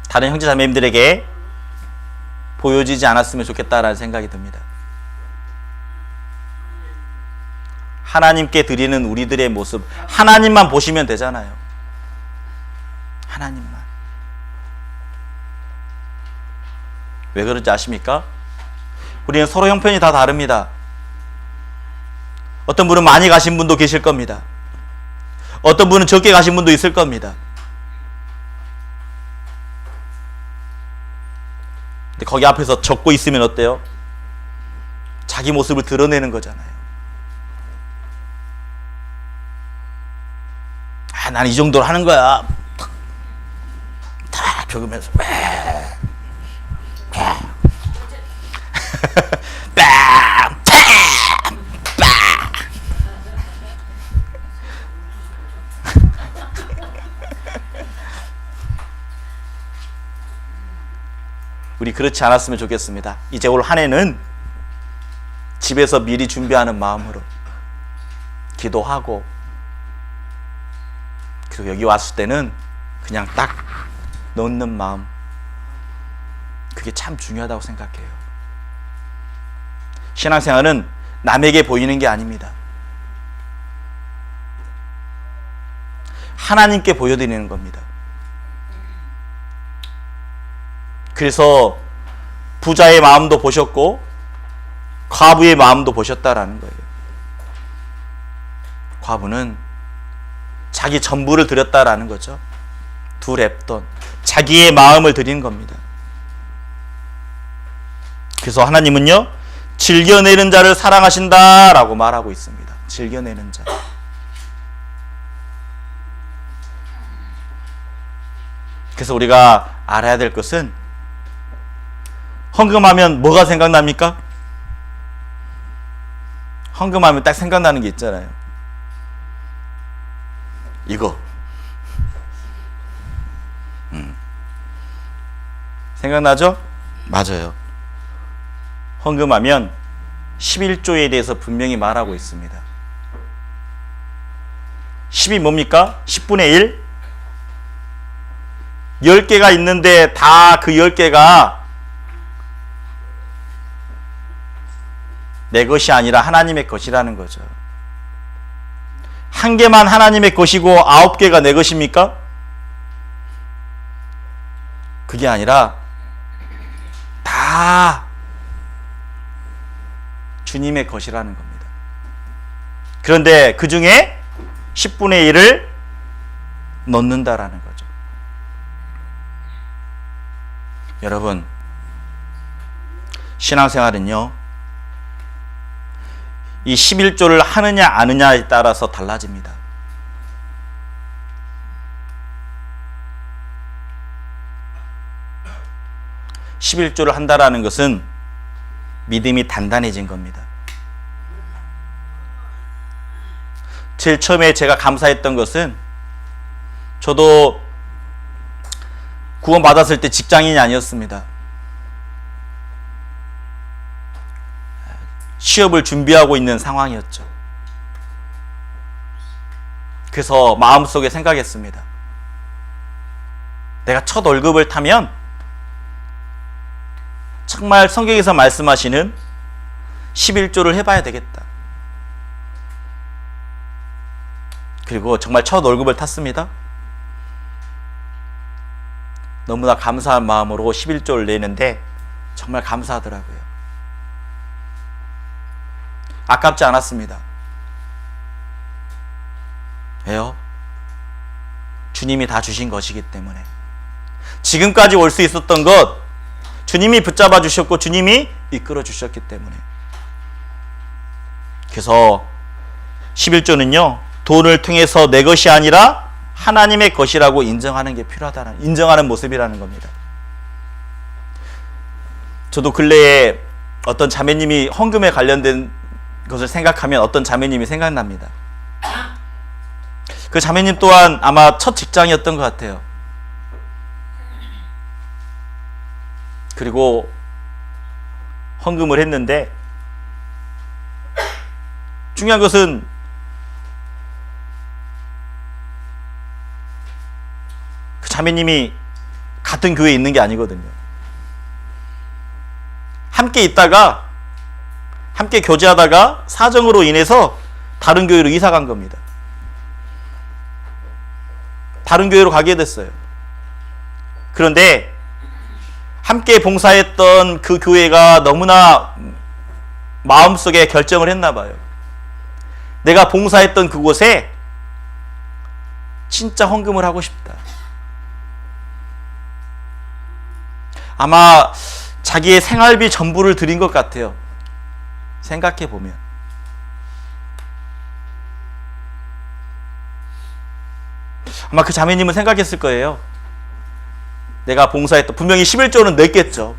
다른 형제 자매님들에게 보여지지 않았으면 좋겠다라는 생각이 듭니다. 하나님께 드리는 우리들의 모습, 하나님만 보시면 되잖아요. 하나님만. 왜 그런지 아십니까? 우리는 서로 형편이 다 다릅니다. 어떤 분은 많이 가신 분도 계실 겁니다. 어떤 분은 적게 가신 분도 있을 겁니다. 근데 거기 앞에서 적고 있으면 어때요? 자기 모습을 드러내는 거잖아요. 아, 난 이 정도로 하는 거야. 다 적으면서 우리 그렇지 않았으면 좋겠습니다. 이제 올 한 해는 집에서 미리 준비하는 마음으로 기도하고, 그리고 여기 왔을 때는 그냥 딱 넣는 마음, 그게 참 중요하다고 생각해요. 신앙생활은 남에게 보이는 게 아닙니다. 하나님께 보여드리는 겁니다. 그래서 부자의 마음도 보셨고 과부의 마음도 보셨다라는 거예요. 과부는 자기 전부를 드렸다라는 거죠. 두 랩돈, 자기의 마음을 드린 겁니다. 그래서 하나님은요, 즐겨내는 자를 사랑하신다라고 말하고 있습니다. 즐겨내는 자. 그래서 우리가 알아야 될 것은, 헌금하면 뭐가 생각납니까? 헌금하면 딱 생각나는 게 있잖아요. 이거. 생각나죠? 맞아요. 헌금하면 11조에 대해서 분명히 말하고 있습니다. 10이 뭡니까? 10분의 1? 10개가 있는데 다 그 10개가 내 것이 아니라 하나님의 것이라는 거죠. 한 개만 하나님의 것이고 9개가 내 것입니까? 그게 아니라 다 주님의 것이라는 겁니다. 그런데 그 중에 10분의 1을 넣는다라는 거죠. 여러분, 신앙생활은요, 이 11조를 하느냐 안 하느냐에 따라서 달라집니다. (11조를) 한다라는 것은 믿음이 단단해진 겁니다. 제일 처음에 제가 감사했던 것은, 저도 구원 받았을 때 직장인이 아니었습니다. 취업을 준비하고 있는 상황이었죠. 그래서 마음속에 생각했습니다. 내가 첫 월급을 타면 정말 성경에서 말씀하시는 11조를 해봐야 되겠다. 그리고 정말 첫 월급을 탔습니다. 너무나 감사한 마음으로 11조를 내는데 정말 감사하더라고요. 아깝지 않았습니다. 왜요? 주님이 다 주신 것이기 때문에. 지금까지 올 수 있었던 것 주님이 붙잡아 주셨고 주님이 이끌어 주셨기 때문에. 그래서 11조는요, 돈을 통해서 내 것이 아니라 하나님의 것이라고 인정하는 게 필요하다는, 인정하는 모습이라는 겁니다. 저도 근래에 어떤 자매님이 헌금에 관련된 것을 생각하면 어떤 자매님이 생각납니다. 그 자매님 또한 아마 첫 직장이었던 것 같아요. 그리고 헌금을 했는데 중요한 것은 그 자매님이 같은 교회에 있는 게 아니거든요. 함께 있다가 함께 교제하다가 사정으로 인해서 다른 교회로 이사 간 겁니다. 다른 교회로 가게 됐어요. 그런데 함께 봉사했던 그 교회가 너무나 마음속에 결정을 했나 봐요. 내가 봉사했던 그곳에 진짜 헌금을 하고 싶다. 아마 자기의 생활비 전부를 드린 것 같아요. 생각해 보면. 아마 그 자매님은 생각했을 거예요. 내가 봉사했던, 분명히 11조는 냈겠죠.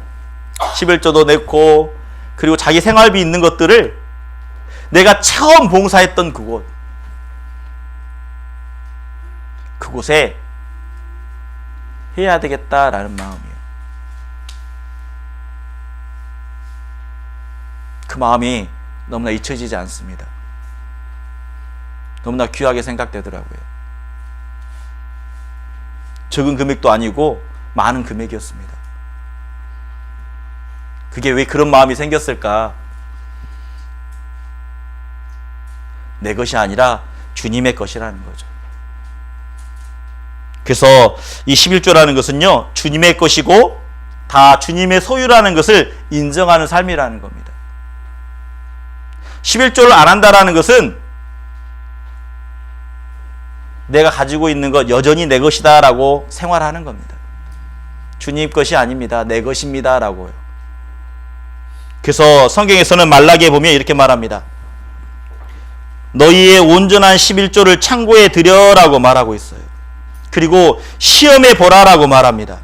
11조도 냈고, 그리고 자기 생활비 있는 것들을 내가 처음 봉사했던 그곳에 해야 되겠다라는 마음이에요. 그 마음이 너무나 잊혀지지 않습니다. 너무나 귀하게 생각되더라고요. 적은 금액도 아니고 많은 금액이었습니다. 그게 왜 그런 마음이 생겼을까? 내 것이 아니라 주님의 것이라는 거죠. 그래서 이 11조라는 것은요, 주님의 것이고 다 주님의 소유라는 것을 인정하는 삶이라는 겁니다. 11조를 안 한다라는 것은 내가 가지고 있는 것 여전히 내 것이다 라고 생활하는 겁니다. 주님 것이 아닙니다. 내 것입니다 라고요. 그래서 성경에서는 말라기에 보면 이렇게 말합니다. 너희의 온전한 11조를 창고에 들여라고 말하고 있어요. 그리고 시험해 보라라고 말합니다.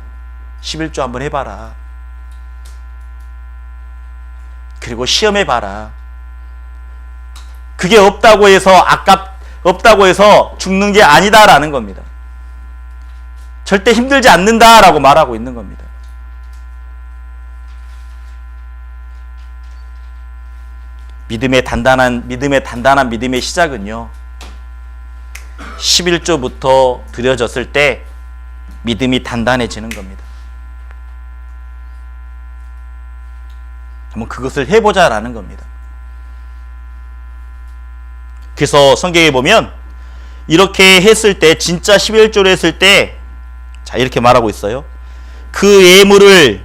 11조 한번 해봐라. 그리고 시험해 봐라. 그게 없다고 해서 없다고 해서 죽는 게 아니다라는 겁니다. 절대 힘들지 않는다라고 말하고 있는 겁니다. 믿음의 단단한 믿음의 시작은요, 11조부터 드려졌을 때 믿음이 단단해지는 겁니다. 한번 그것을 해보자라는 겁니다. 그래서 성경에 보면 이렇게 했을 때, 진짜 11조를 했을 때, 자, 이렇게 말하고 있어요. 그 예물을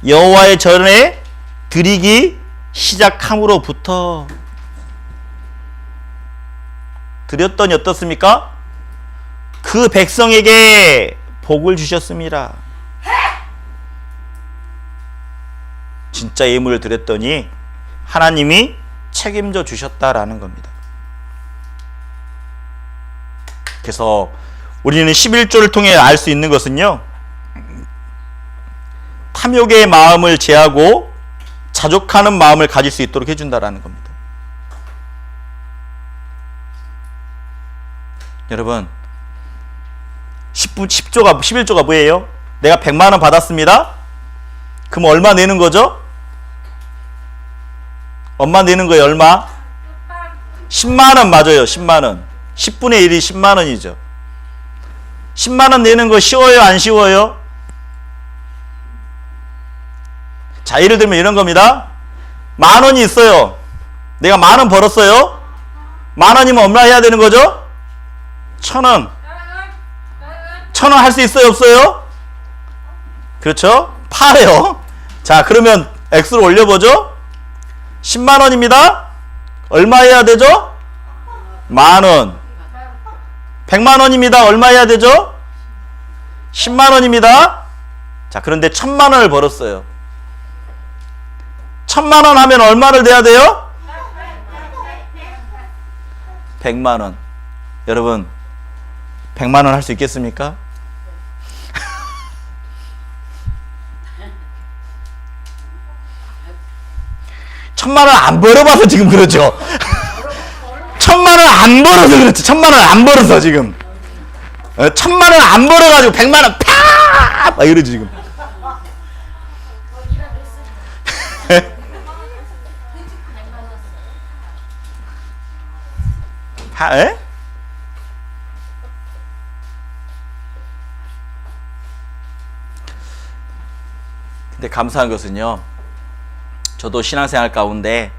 여호와의 전에 드리기 시작함으로부터, 드렸더니 어떻습니까? 그 백성에게 복을 주셨습니다. 진짜 예물을 드렸더니 하나님이 책임져 주셨다라는 겁니다. 그래서 우리는 11조를 통해 알 수 있는 것은요, 탐욕의 마음을 제하고 자족하는 마음을 가질 수 있도록 해준다라는 겁니다. 여러분, 11조가 뭐예요? 내가 100만 원 받았습니다. 그럼 얼마 내는 거죠? 얼마 내는 거예요? 얼마? 10만 원 맞아요. 10만 원. 10분의 1이 10만 원이죠. 10만 원 내는 거 쉬워요, 안 쉬워요? 자, 예를 들면 이런 겁니다. 10,000원이 있어요. 내가 10,000원 벌었어요. 10,000원이면 얼마 해야 되는 거죠? 1,000원. 1,000원 할 수 있어요, 없어요? 그렇죠? 파래요. 자, 그러면 X를 올려보죠. 10만 원입니다. 얼마 해야 되죠? 10,000원. 100만 원입니다. 얼마 해야 되죠? 10만 원입니다. 자, 그런데 1,000만 원을 벌었어요. 1,000만 원 하면 얼마를 내야 돼요? 100만 원. 여러분, 100만 원 할 수 있겠습니까? 천만 원 안 벌어봐서 지금 그렇죠. 1,000만 원 안 벌어서 그렇지. 1,000만 원 안 벌어서 지금. 1,000만 원 안 벌어가지고 100만 원 파! 막 이러지 지금. 에? 근데 감사한 것은요, 저도 신앙생활 가운데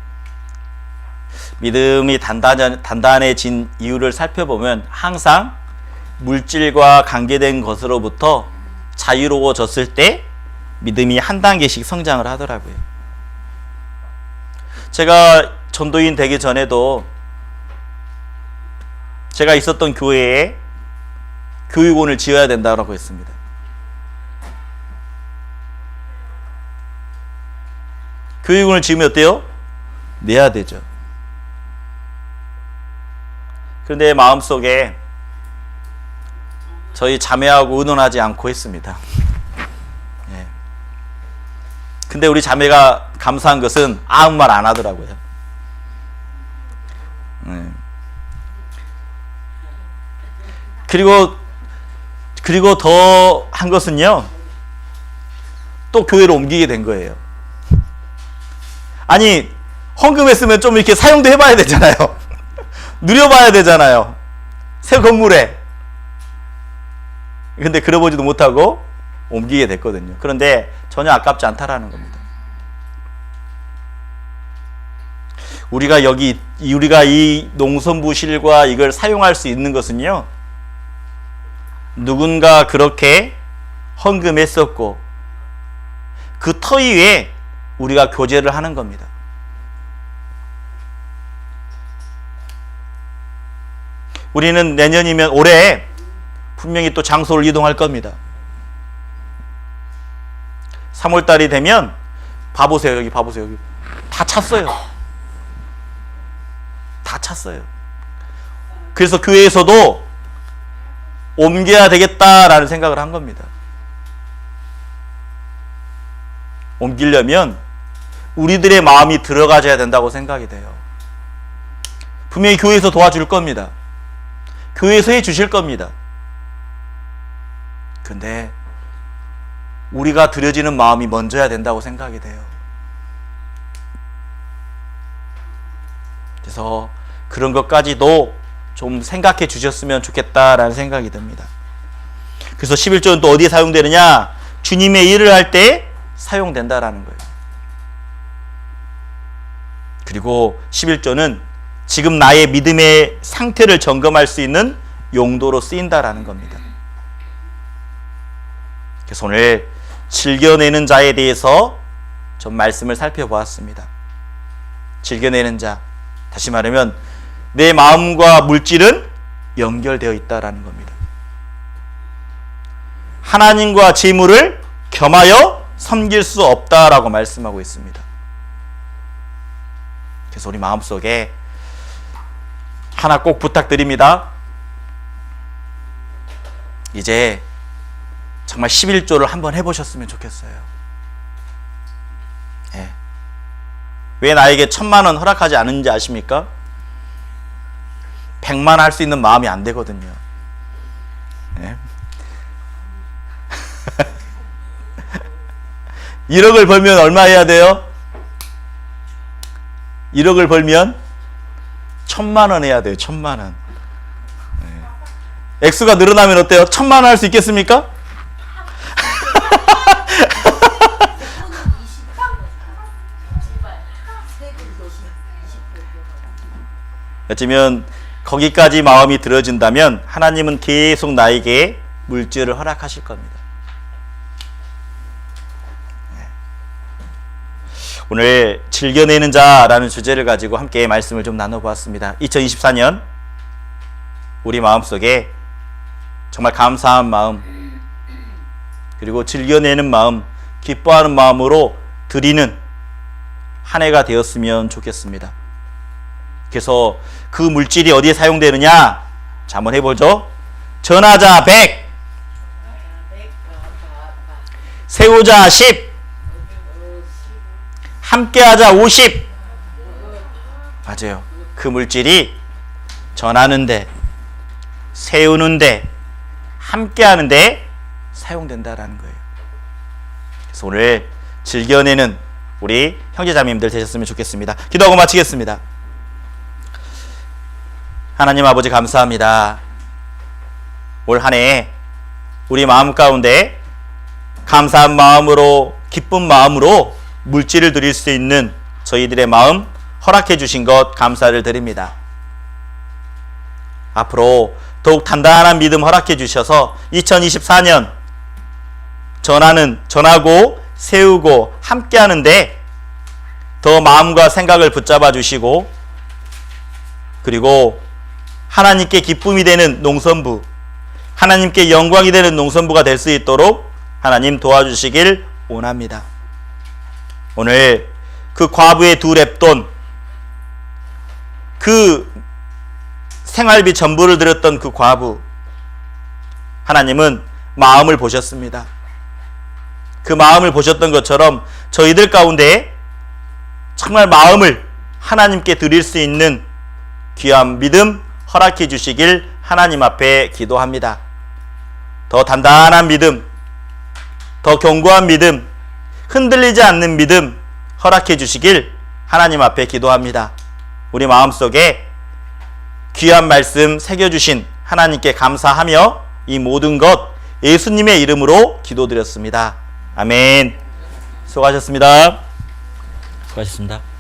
믿음이 단단해진 이유를 살펴보면 항상 물질과 관계된 것으로부터 자유로워졌을 때 믿음이 한 단계씩 성장을 하더라고요. 제가 전도인 되기 전에도 제가 있었던 교회에 교육원을 지어야 된다고 했습니다. 교육원을 지으면 어때요? 내야 되죠. 그런데 마음속에 저희 자매하고 의논하지 않고 했습니다. 예. 근데 우리 자매가 감사한 것은 아무 말 안 하더라고요. 예. 그리고 더 한 것은요, 또 교회로 옮기게 된 거예요. 아니, 헌금했으면 좀 이렇게 사용도 해봐야 되잖아요. 누려봐야 되잖아요. 새 건물에. 근데 그러보지도 못하고 옮기게 됐거든요. 그런데 전혀 아깝지 않다라는 겁니다. 우리가 이 농선부실과 이걸 사용할 수 있는 것은요, 누군가 그렇게 헌금했었고 그 터위에 우리가 교제를 하는 겁니다. 우리는 내년이면 올해 분명히 또 장소를 이동할 겁니다. 3월달이 되면 봐보세요. 여기 봐보세요. 여기 다 찼어요. 다 찼어요. 그래서 교회에서도 옮겨야 되겠다라는 생각을 한 겁니다. 옮기려면 우리들의 마음이 들어가져야 된다고 생각이 돼요. 분명히 교회에서 도와줄 겁니다. 교회에서 해주실 겁니다. 근데 우리가 드려지는 마음이 먼저야 된다고 생각이 돼요. 그래서 그런 것까지도 좀 생각해 주셨으면 좋겠다라는 생각이 듭니다. 그래서 11조는 또 어디에 사용되느냐? 주님의 일을 할 때 사용된다라는 거예요. 그리고 11조는 지금 나의 믿음의 상태를 점검할 수 있는 용도로 쓰인다라는 겁니다. 그래서 오늘 즐겨내는 자에 대해서 좀 말씀을 살펴보았습니다. 즐겨내는 자, 다시 말하면 내 마음과 물질은 연결되어 있다라는 겁니다. 하나님과 재물을 겸하여 섬길 수 없다라고 말씀하고 있습니다. 그래서 우리 마음속에 하나 꼭 부탁드립니다. 이제 정말 11조를 한번 해보셨으면 좋겠어요. 예. 왜 나에게 1,000만 원 허락하지 않은지 아십니까? 100만 할 수 있는 마음이 안 되거든요. 예. 1억을 벌면 얼마 해야 돼요? 1억을 벌면 1,000만 원 해야 돼요. 1,000만 원. 예. 액수가 늘어나면 어때요? 1,000만 원 할 수 있겠습니까? 어쩌면 거기까지 마음이 들어진다면 하나님은 계속 나에게 물질을 허락하실 겁니다. 오늘 즐겨내는 자라는 주제를 가지고 함께 말씀을 좀 나눠보았습니다. 2024년 우리 마음속에 정말 감사한 마음, 그리고 즐겨내는 마음, 기뻐하는 마음으로 드리는 한 해가 되었으면 좋겠습니다. 그래서 그 물질이 어디에 사용되느냐? 자, 한번 해보죠. 전하자 100, 세우자 10, 함께하자 50. 맞아요. 그 물질이 전하는데, 세우는데, 함께하는데 사용된다라는 거예요. 그래서 오늘 즐겨내는 우리 형제자매님들 되셨으면 좋겠습니다. 기도하고 마치겠습니다. 하나님 아버지 감사합니다. 올 한 해 우리 마음 가운데 감사한 마음으로, 기쁜 마음으로 물질을 드릴 수 있는 저희들의 마음 허락해 주신 것 감사를 드립니다. 앞으로 더욱 단단한 믿음 허락해 주셔서 2024년 전하고 세우고 함께 하는데 더 마음과 생각을 붙잡아 주시고, 그리고 하나님께 기쁨이 되는 농선부, 하나님께 영광이 되는 농선부가 될 수 있도록 하나님 도와주시길 원합니다. 오늘 그 과부의 2렙돈, 그 생활비 전부를 드렸던 그 과부, 하나님은 마음을 보셨습니다. 그 마음을 보셨던 것처럼 저희들 가운데 정말 마음을 하나님께 드릴 수 있는 귀한 믿음 허락해 주시길 하나님 앞에 기도합니다. 더 단단한 믿음, 더 견고한 믿음, 흔들리지 않는 믿음 허락해 주시길 하나님 앞에 기도합니다. 우리 마음속에 귀한 말씀 새겨주신 하나님께 감사하며 이 모든 것 예수님의 이름으로 기도드렸습니다. 아멘. 수고하셨습니다. 수고하셨습니다.